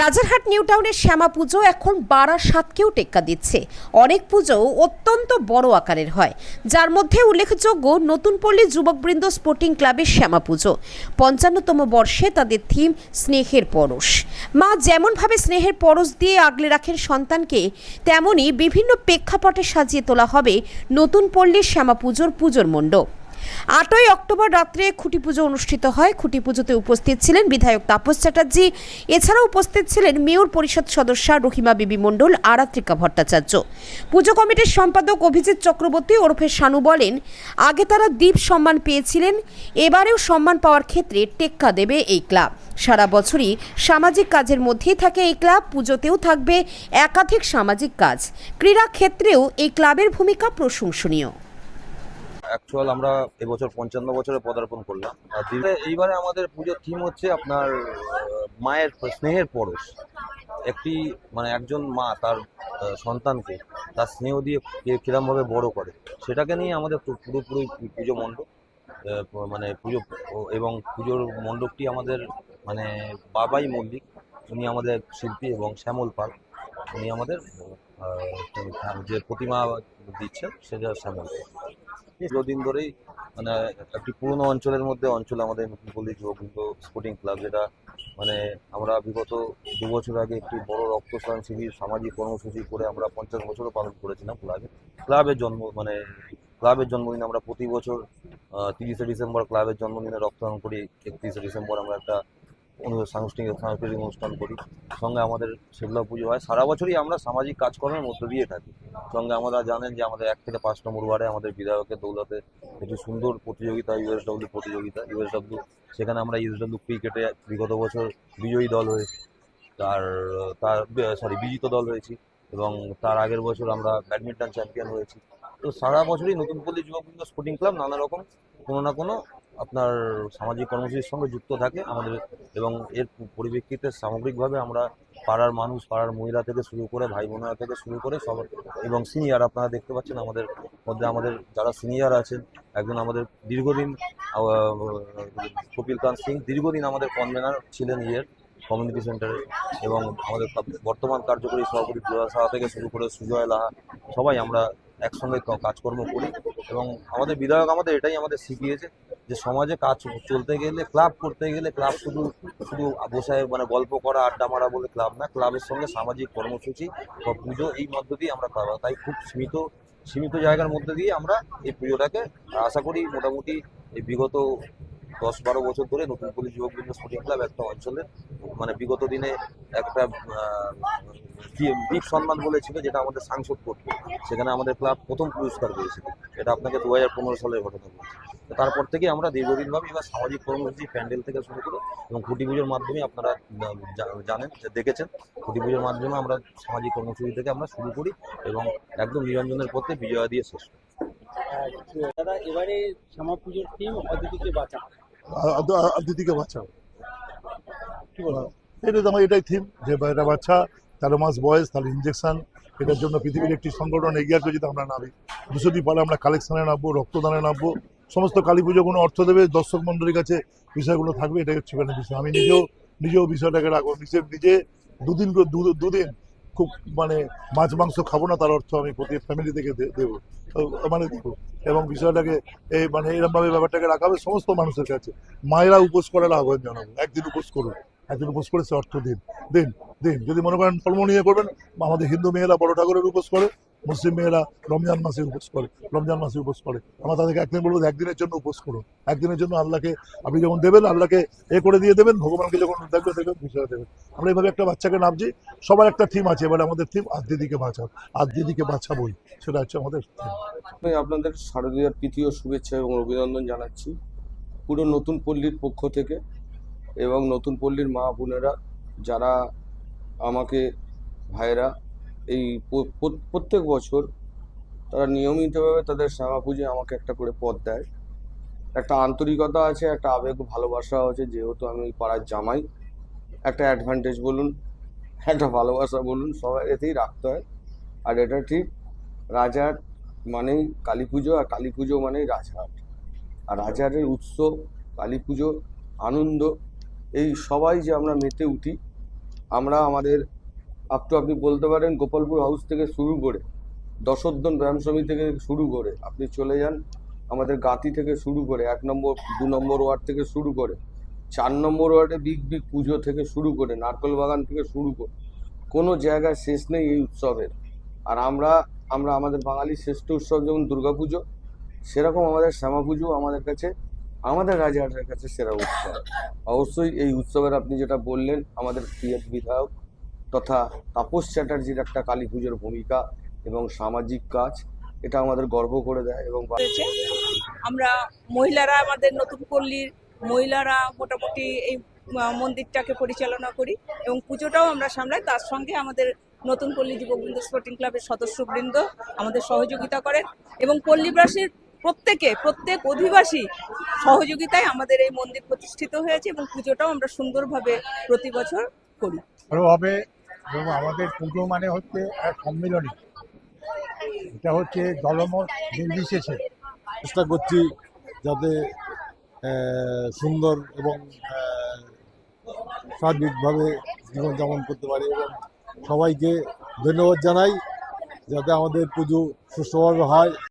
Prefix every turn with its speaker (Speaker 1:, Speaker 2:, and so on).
Speaker 1: Rajarhat new টাউনের শ্যামা পুজো এখন বারাসাতকেও টেক্কা দিচ্ছে। অনেক পুজো অত্যন্ত বড় আকারের হয়, যার মধ্যে উল্লেখযোগ্য নতুনপল্লী যুবকবৃন্দ স্পোর্টিং ক্লাবের শ্যামা পুজো। ৫৫তম বর্ষে তাদের থিম স্নেহের পরশ। মা যেমনভাবে স্নেহের পরশ দিয়ে আগলে রাখেন সন্তানকে, তেমনি বিভিন্ন প্রেক্ষাপটে সাজিয়ে তোলা হবে নতুনপল্লীর শ্যামা পুজোর মণ্ডপ। ৮ই অক্টোবর রাত্রে খুঁটি পুজো অনুষ্ঠিত হয়। খুঁটি পুজোতে উপস্থিত ছিলেন বিধায়ক তাপস চ্যাটার্জি। এছাড়াও উপস্থিত ছিলেন মেয়র পরিষদ সদস্যা রহিমা বিবি মণ্ডল, আরাত্রিকা ভট্টাচার্য। পুজো কমিটির সম্পাদক অভিজিৎ চক্রবর্তী ওরফে শানু বলেন, আগে তারা দ্বীপ সম্মান পেয়েছিলেন, এবারেও সম্মান পাওয়ার ক্ষেত্রে টেক্কা দেবে এই ক্লাব। সারা বছরই সামাজিক কাজের মধ্যেই থাকে এই ক্লাব। পুজোতেও থাকবে একাধিক সামাজিক কাজ। ক্রীড়া ক্ষেত্রেও এই ক্লাবের ভূমিকা প্রশংসনীয়।
Speaker 2: অ্যাকচুয়াল আমরা এবছর ৫৫ বছরে পদার্পণ করলাম। আর এইবারে আমাদের পুজোর থিম হচ্ছে আপনার মায়ের স্নেহের পরশ। একটি একজন মা তার সন্তানকে তার স্নেহ দিয়ে কিরমভাবে বড় করে, সেটাকে নিয়ে আমাদের পুরোপুরি পুজো মণ্ডপ, পুজো এবং পুজোর মণ্ডপটি আমাদের বাবাই মল্লিক, উনি আমাদের শিল্পী, এবং শ্যামল পাল উনি আমাদের যে প্রতিমা দিচ্ছেন সেটা শ্যামল। দীর্ঘদিন ধরেই একটি পুরনো অঞ্চলের মধ্যে আমাদের নতুনপল্লী যুবকবৃন্দ স্পোর্টিং ক্লাব, যেটা আমরা বিগত ২ বছর আগে একটি বড় রক্তদান শিবির সামাজিক কর্মসূচি করে আমরা ৫০ বছরও পালন করেছিলাম। ক্লাবের জন্মদিন আমরা প্রতি বছর ৩০শে ডিসেম্বর ক্লাবের জন্মদিনে রক্তদান করি। ৩১শে ডিসেম্বর আমরা একটা সাংস্কৃতিক অনুষ্ঠান করি। সঙ্গে আমাদের সেগুলো পুজো হয়। সারা বছরই আমরা সামাজিক কাজকর্মের মধ্য দিয়ে থাকি। সঙ্গে আমরা জানেন যে আমাদের ১ থেকে ৫ নম্বর ওয়ার্ডে আমাদের বিধায়কের দৌলতে একটি সুন্দর প্রতিযোগিতা, ইউএসডব্লিউ প্রতিযোগিতা, সেখানে আমরা ইউএসডব্লিউ ক্রিকেটে বিগত বছর বিজয়ী দল হয়েছি, বিজিত দল হয়েছি, এবং তার আগের বছর আমরা ব্যাডমিন্টন চ্যাম্পিয়ন হয়েছি। তো সারা বছরই নতুনপল্লী যুবকবৃন্দ স্পোর্টিং ক্লাব নানা রকম কোনো না কোনো আপনার সামাজিক কর্মসূচির সঙ্গে যুক্ত থাকে আমাদের, এবং এর পরিপ্রেক্ষিতে সামগ্রিকভাবে আমরা পাড়ার মানুষ, পাড়ার মহিলা থেকে শুরু করে ভাই বোনেরা থেকে শুরু করে সব, এবং সিনিয়র আপনারা দেখতে পাচ্ছেন আমাদের মধ্যে আমাদের যারা সিনিয়র আছেন, একজন আমাদের দীর্ঘদিন কপিল কান্ত সিং দীর্ঘদিন আমাদের কনভেনার ছিলেন কমিউনিটি সেন্টারে, এবং আমাদের বর্তমান কার্যকরী সভাপতি সাহা থেকে শুরু করে সুজয় লাহা, সবাই আমরা একসঙ্গে কাজকর্ম করি। এবং আমাদের বিধায়ক এটাই আমাদের শিখিয়েছে যে সমাজে কাজ চলতে গেলে, ক্লাব করতে গেলে, ক্লাব শুধু বসায় গল্প করা, আড্ডা মারা বলে ক্লাব না, ক্লাবের সঙ্গে সামাজিক কর্মসূচি বা পুজো এই মধ্য দিয়ে আমরা তাই খুব সীমিত জায়গার মধ্যে দিয়ে আমরা এই পুজোটাকে আশা করি মোটামুটি এই বিগত ১০-১২ বছর ধরে নতুনপল্লী যুবকবৃন্দ স্পোর্টিং ক্লাব একটা অঞ্চলের বিগত দিনে একটা দ্বীপ সম্মান বলেছিল, যেটা আমাদের সাংসদ করতো, সেখানে আমাদের ক্লাব প্রথম পুরস্কার পেয়েছিল। এটা আপনাকে ২০১৫ সালের ঘটনা বলছি। তারপর থেকে আমরা দীর্ঘদিনভাবে এবার সামাজিক কর্মসূচি, প্যান্ডেল থেকে শুরু করে, এবং খুঁটি পুজোর মাধ্যমে আপনারা জানেন যে দেখেছেন, খুঁটি পুজোর মাধ্যমে আমরা সামাজিক কর্মসূচি থেকে আমরা শুরু করি এবং একদম নিরঞ্জনের পথে বিজয়া দিয়ে শেষ করি।
Speaker 3: দাদা, এবারে শ্যামা পুজোর থিম অতিথিকে বাঁচাও।
Speaker 4: অতিথিকে বাঁচাও, কি বলো? এটাই থিম, যে একটা বাচ্চা ১৩ মাস বয়স, তাহলে ইঞ্জেকশন, এটার জন্য পৃথিবীর একটি সংগঠন এগিয়ে আসবে। যদি আমরা নামি ২০০ দিন পরে আমরা কালেকশনে নামবো, রক্তদানে নামবো, সমস্ত কালী পুজো কোনো অর্থ দেবে, দর্শক মন্ডলীর কাছে বিষয়গুলো থাকবে, এটাই হচ্ছে বিষয়। আমি নিজেও বিষয়টাকে রাখবো, নিজে দুদিন খুব মাছ মাংস খাবো না, তার অর্থ আমি প্রতি ফ্যামিলি থেকে দেবো, দেবো, এবং বিষয়টাকে এরকমভাবে ব্যাপারটাকে রাখা হবে সমস্ত মানুষের কাছে। মায়েরা উপোস করার আহ্বান জানাবো, একদিন উপোস করুন, একদিন উপোস করে সে অর্থ দিন। যদি মনে করেন ধর্ম নিয়ে করবেন, আমাদের হিন্দু মেয়েরা বড় ঠাকুরের উপোস করে, মুসলিম মেয়েরা রমজান মাসে উপোস করে। আমরা তাদেরকে একদিন বলবো, একদিনের জন্য উপোস করুন, একদিনের জন্য আল্লাহকে আপনি যখন দেবেন, আল্লাহকে করে দিয়ে দেবেন, ভগবানকে যখন দেখবেন বিষয় দেবেন। আমরা এইভাবে একটা বাচ্চাকে নামছি, সবার একটা থিম আছে। এবারে আমাদের থিম দিদিকে বাঁচাও, দিদিকে বাঁচাবই, সেটা হচ্ছে আমাদের থিম।
Speaker 5: আমি আপনাদের শারদীয়ার প্রীতি ও শুভেচ্ছা এবং অভিনন্দন জানাচ্ছি পুরো নতুনপল্লীর পক্ষ থেকে, এবং নতুনপল্লীর মা বোনেরা যারা আমাকে ভাইরা এই প্রত্যেক বছর তারা নিয়মিতভাবে তাদের শ্যামা পুজোয় আমাকে একটা করে পদ দেয়। একটা আন্তরিকতা আছে, একটা আবেগ ভালোবাসা আছে, যেহেতু আমি ওই পাড়ার জামাই, একটা অ্যাডভান্টেজ বলুন, একটা ভালোবাসা বলুন, সবাই এতেই রাখতে হয়। আর এটা ঠিক, রাজহাট মানেই কালী পুজো, আর কালী পুজো মানেই রাজহাট। আর রাজহাটের উৎসব, কালী পুজো, আনন্দ, এই সবাই যে আমরা মেতে উঠি, আমরা আমাদের আপনি বলতে পারেন গোপালপুর হাউস থেকে শুরু করে দশোদ্দন ব্যায়াম সমিতি থেকে শুরু করে আপনি চলে যান আমাদের গাতি থেকে শুরু করে 1 নম্বর 2 নম্বর ওয়ার্ড থেকে শুরু করে 4 নম্বর ওয়ার্ডে বিগ পুজো থেকে শুরু করে নারকেল বাগান থেকে শুরু করে কোনো জায়গায় শেষ নেই এই উৎসবের। আর আমরা আমাদের বাঙালির শ্রেষ্ঠ উৎসব যেমন দুর্গাপুজো, সেরকম আমাদের শ্যামা পুজো আমাদের কাছে, আমাদের রাজহাটের কাছে সেরা উৎসব। অবশ্যই এই উৎসবের আপনি যেটা বললেন, আমাদের প্রিয় বিধায়ক তথা তাপস চ্যাটার্জির একটা কালী পুজোর ভূমিকা এবং সামাজিক কাজ, এটা আমাদের গর্ব করে দেয়। এবং
Speaker 6: হয়েছে। আমরা মহিলারা, আমাদের নতুন পল্লীর মহিলারা মোটামুটি এই মন্দিরটাকে পরিচালনা করি এবং পুজোটাও আমরা সামলাই। তার সঙ্গে আমাদের নতুন পল্লী যুবকবৃন্দ স্পোর্টিং ক্লাবের সদস্যবৃন্দ আমাদের সহযোগিতা করেন এবং পল্লীবাসীর প্রত্যেক অধিবাসী সহযোগিতায় আমাদের এই মন্দির প্রতিষ্ঠিত হয়েছে এবং পুজোটাও আমরা সুন্দরভাবে প্রতি বছর করি।
Speaker 7: ভালোভাবে, এবং আমাদের পুজো মানে হচ্ছে এক সম্মিলনী, এটা হচ্ছে জলমত নির্বিশেষে চেষ্টা করছি যাতে সুন্দর এবং সার্বিকভাবে জীবনযাপন করতে পারি, এবং সবাইকে ধন্যবাদ জানাই যাতে আমাদের পুজো সুষ্ঠুভাবে হয়।